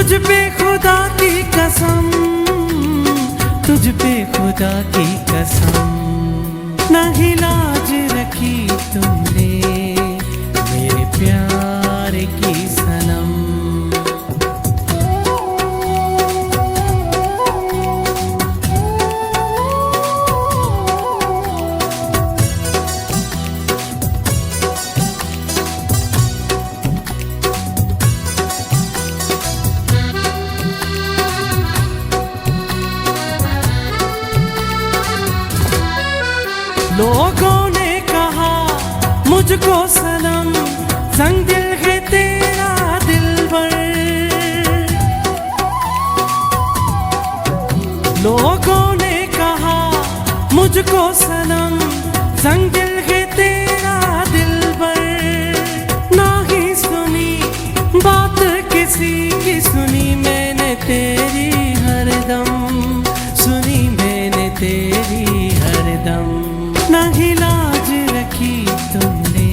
तुझ पे खुदा की कसम, तुझ पे खुदा की कसम। नहीं लाज रखी तुमने मेरे प्यार की सनम। लोगों ने कहा मुझको सनम, संग दिल है तेरा दिलबर। लोगों ने कहा मुझको सनम, संग दिल है तेरा दिलबर। ना ही सुनी बात किसी की, सुनी मैंने तेरी हरदम, सुनी मैंने तेरी हरदम। नहीं लाज रखी तुमने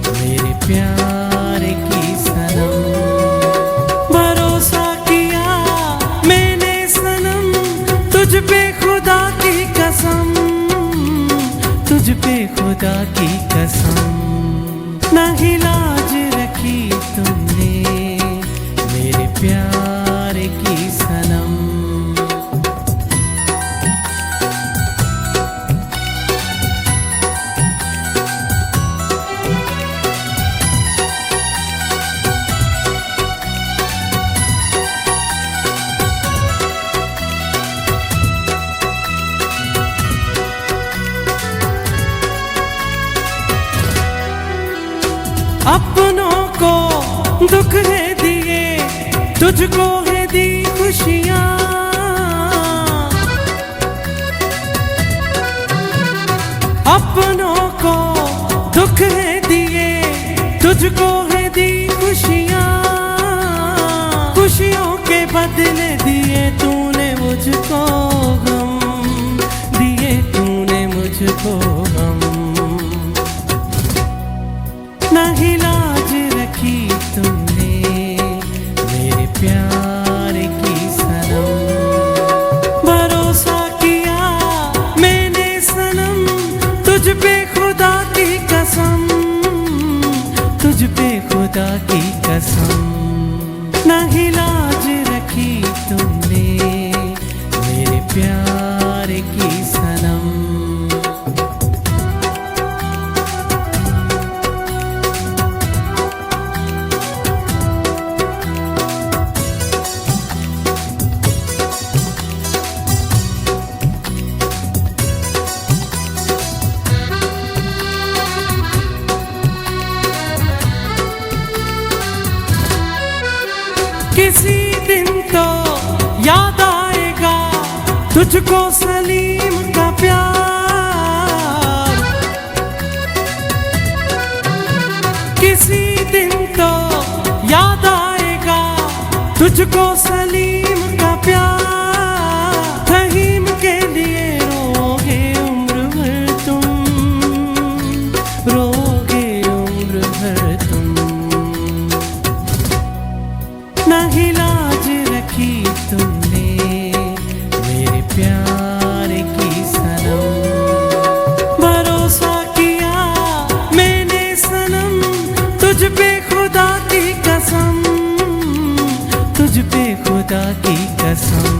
मेरे प्यार की सनम। भरोसा किया मैंने सनम, तुझ पे खुदा की कसम, तुझ पे खुदा की कसम। नहीं लाज रखी तुमने मेरे प्यार की सनम। अपनों को दुख है दिए, तुझको है दी खुशियाँ। अपनों को दुख है दिए, तुझको है दी खुशियाँ। खुशियों के बदले दिए तूने मुझको गम, दिए तूने मुझको गम। नहीं लाज रखी तुमने मेरे प्यार की सनम। भरोसा किया मैंने सनम, तुझ पे खुदा की कसम, तुझ पे खुदा की कसम। नहीं लाज रखी तुमने मेरे प्यार की सनम। किसी दिन तो याद आएगा तुझको सलीम का प्यार। किसी दिन तो याद आएगा तुझको सलीम का प्यार। रहीम के लिए रोगे उम्र भर तुम, रोगे उम्र भर तुम। नहीं लाज रखी तुमने मेरे प्यार की सनम। भरोसा किया मैंने सनम, तुझ पे खुदा की कसम, तुझ पे खुदा की कसम।